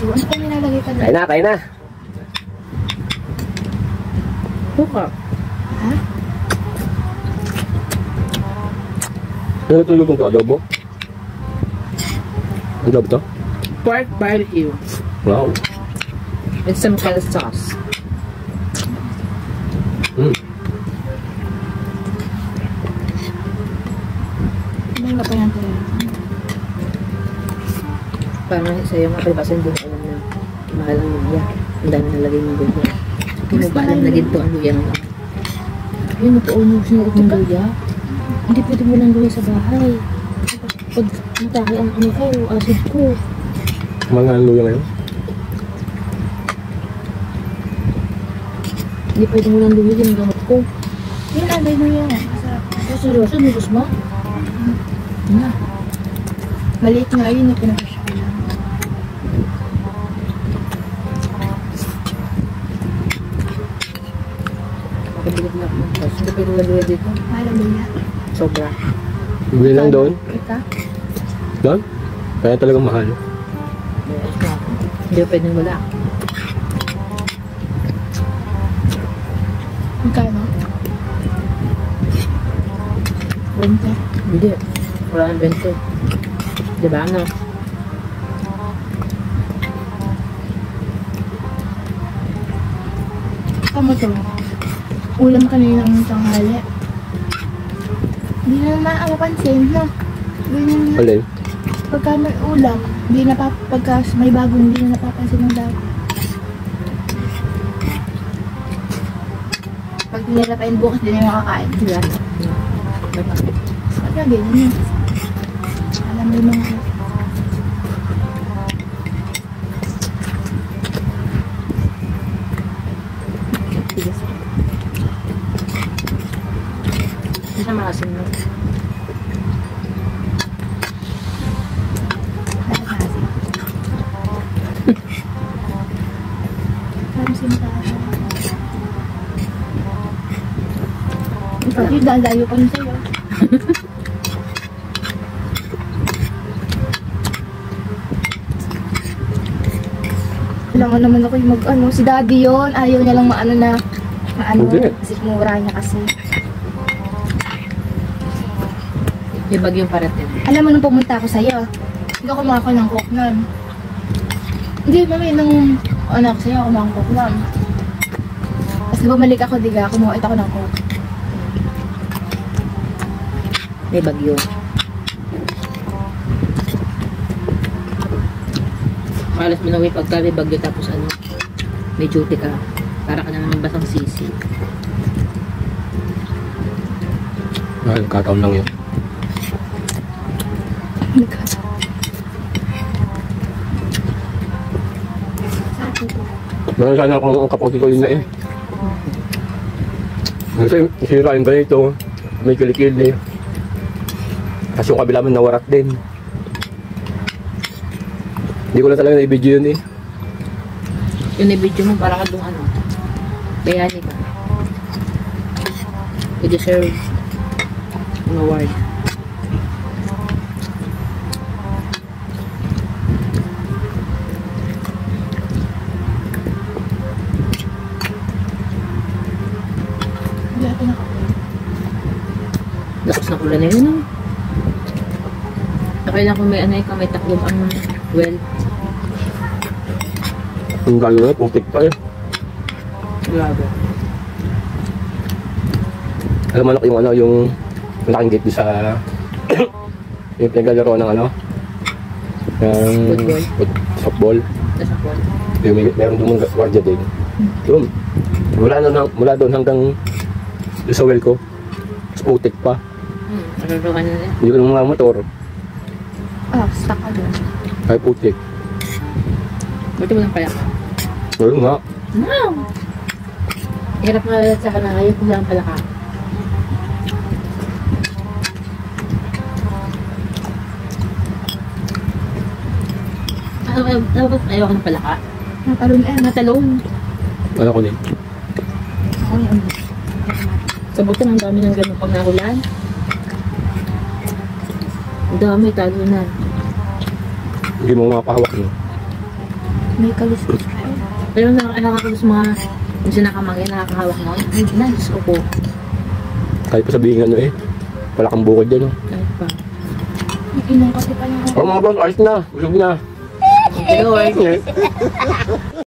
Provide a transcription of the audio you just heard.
paksiw. Ano pa nilalagay ka doon? Kain na, kain na. Suka. Ha? Ano ito yung ito? Adobo? Adobo to? Pork barbecue. Wow. With some kind of sauce. Ano yung kapay natin? Parang sa'yo nga palibasan doon alam na mahal ang luya. Ang dami nalagay ng luya. Hindi mo ba alam na ginto ang luya ng yun, ito ng luya. Hindi pwede mo lang luya sa bahay. Pag matake ang ano ko, acid ko. Mga luya ngayon? Hindi pwede mo lang luya yung gamot ko. Yun, alay mo yan. Masarap. Seryoso, nilus mo? Na. Maliit nga yun na pinag-asya ko lang. Makabigat na ako. Tapos hindi pwede lang luya dito. Mahal ang luya. Sobra. Bili lang doon. Ika? Doon? Kaya talagang mahal. Hindi pwedeng wala. Magkano? 20. Hindi. Wala nang bento. Diba ano? Tama to. Ulam kanina ng tanghali. Hindi na naman ako pansin, no? Ganyan na. Alin? Pagka may ulam, pagka may bagong hindi na napapansin ng dati. Pag nila pa yung bukas, hindi na makakain. Diba? Pagka ganyan. Alam mo yung mga... Hindi siya maasim no? Parang sinta. Ikaw, yung dalayo pa rin sa'yo. Kailangan naman ako yung mag-ano. Si daddy yun. Ayaw niya lang maano na. Maano. Hindi. Kasi mura niya kasi. Yung bagyong parating. Alam mo nung pumunta ako sa'yo. Hindi ako kumaka ng coke nun. Hindi, mami, nung anak sa'yo, ako ng coke nun. Tapos bumalik ako, diga, kumuha ako ng coke. May bagyo. Malas mo na way pagka may bagyo tapos ano, may duty ka. Para ka naman basang sisi. Ay, kataon lang yun. Meron sana akong kapote ko yun na eh. Kasi sira yung ganito. May kilikili. Kasi yung kabila mo nawarak din. Hindi ko lang talaga na-video yun eh. Yung i-video mo para ka doon ano, bayani ka. You deserve an award. Hindi ako nakapoy. Lakas na ulan na yun ah. Kailan kung may ano yung may taklong ang well. Ang galo na, putik pa eh. Grabe. Alam mo na yung ano, yung malaking gate doon sa yung pinaglalaro ng ano? Football. Softball. Nasa pool. Yung meron doon mga guardia din. Doon. Mula doon hanggang doon sa well ko. Mas putik pa. Maruruan na rin. Hindi ko nang mga motor. Ah, stuck ka doon. Ay putik. Buti mo lang pala ka. Pero nga. No! Hirap nga sa ka na ngayon kung lang pala ka. Ayaw ka na pala ka? Natalon eh. Natalon. Ano ko din. Ako yung Sa buto ang dami ng ganun pag nahulan. Ang dami, talo na. Hindi mo mapahawak no. May kaluskos pa eh. Pero nakakagusto mga yung sinakamagay, nakakahawak mo. Ay, na, Diyos ko po. Kahit pa sabihin ano eh. Wala kang bukod dyan. Kahit pa. Yung inong kasi pa niya. Oh mga boss, ayos na. Busog na. Thank you, Lord.